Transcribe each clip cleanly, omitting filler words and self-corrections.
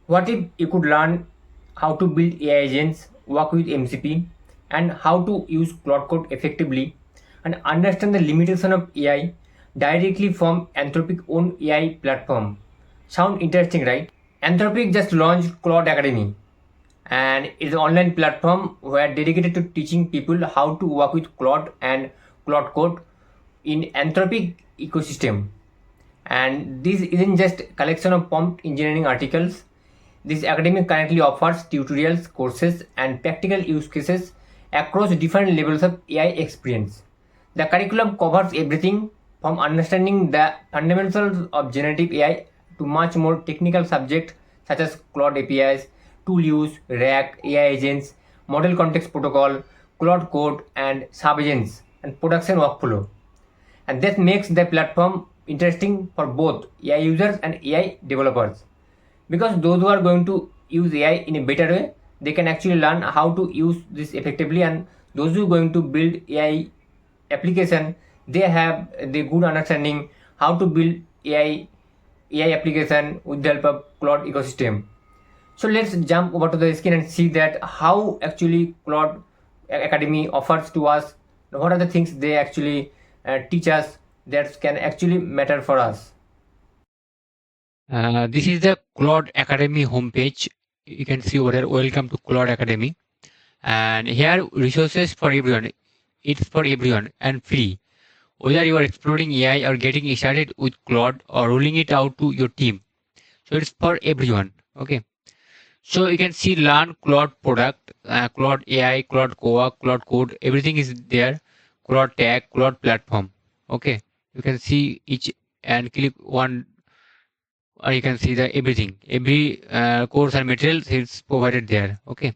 What if you could learn how to build AI agents, work with MCP, and how to use Claude Code effectively, and understand the limitation of AI directly from Anthropic own AI platform? Sound interesting, right? Anthropic just launched Claude Academy, and it's an online platform where dedicated to teaching people how to work with Claude and Claude Code in Anthropic ecosystem. And this isn't just collection of prompt engineering articles. This academy currently offers tutorials, courses, and practical use cases across different levels of AI experience. The curriculum covers everything from understanding the fundamentals of generative AI to much more technical subjects such as Claude APIs, tool use, React, AI agents, model context protocol, Claude code, and sub-agents and production workflow. And that makes the platform interesting for both AI users and AI developers, because those who are going to use AI in a better way, they can actually learn how to use this effectively, and those who are going to build AI application, they have the good understanding how to build AI application with the help of Claude ecosystem. So let's jump over to the screen and see that how actually Claude Academy offers to us, what are the things they actually teach us that can actually matter for us. This is the Claude Academy homepage. You can see over there, welcome to Claude Academy. And here, resources for everyone. It's for everyone and free. Whether you are exploring AI or getting started with Claude or rolling it out to your team. So it's for everyone. Okay. So you can see learn Claude product, Claude AI, Claude Coa, Claude Code. Everything is there. Claude Tag, Claude platform. Okay. You can see each and click one, or you can see the every course and materials is provided there. Okay.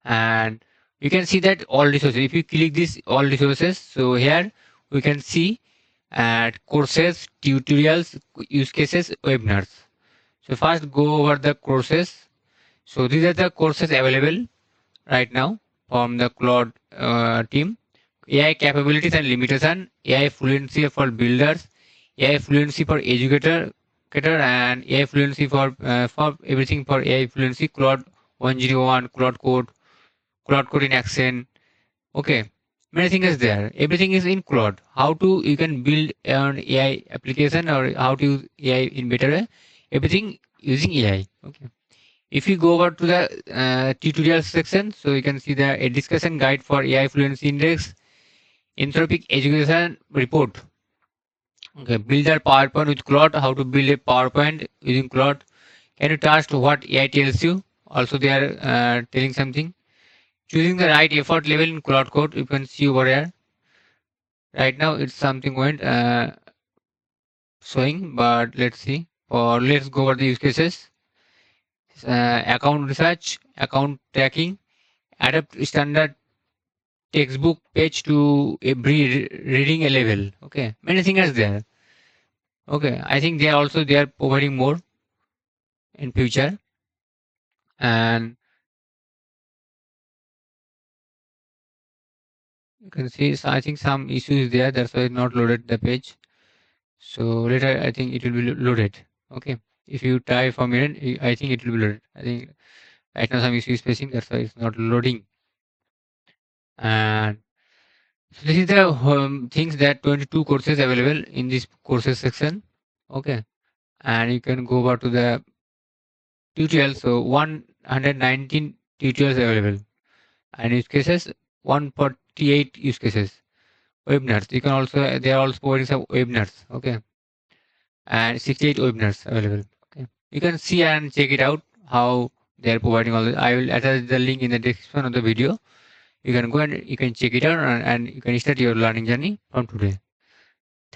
And you can see that all resources, if you click this all resources, so here we can see courses, tutorials, use cases, webinars. So first go over the courses. So these are the courses available right now from the Claude team. AI capabilities and limitation, AI fluency for builders, AI fluency for educator, and AI fluency for everything for AI fluency. Claude 101, Claude Code in action. Okay, many things is there. Everything is in Claude. How to you can build an AI application or how to use AI in better way. Everything using AI. Okay. If you go over to the tutorial section, so you can see a discussion guide for AI fluency index, Anthropic education report. Okay, build a PowerPoint with Claude. How to build a PowerPoint using Claude. Can you trust what AI tells you? Also, they are telling something. Choosing the right effort level in Claude Code. You can see over here. Right now, it's something went showing, but let's see. Or let's go over the use cases. Account research, account tracking, adapt standard textbook page to every reading a level. Okay, many things are there. Okay, I think they are providing more in future. And you can see, so I think some issues there, that's why it's not loaded the page. So later I think it will be loaded. Okay, if you try for a minute, I think it will be loaded. I think right now some issue is facing, that's why it's not loading. And so this is the things that 22 courses available in this courses section. Okay, and you can go over to the tutorials. So 119 tutorials available, and use cases 148 use cases. Webinars, you can also, they are also providing some webinars. Okay, and 68 webinars available. Okay, you can see and check it out how they are providing all this. I will attach the link in the description of the video. You can go and you can check it out, and you can start your learning journey from today.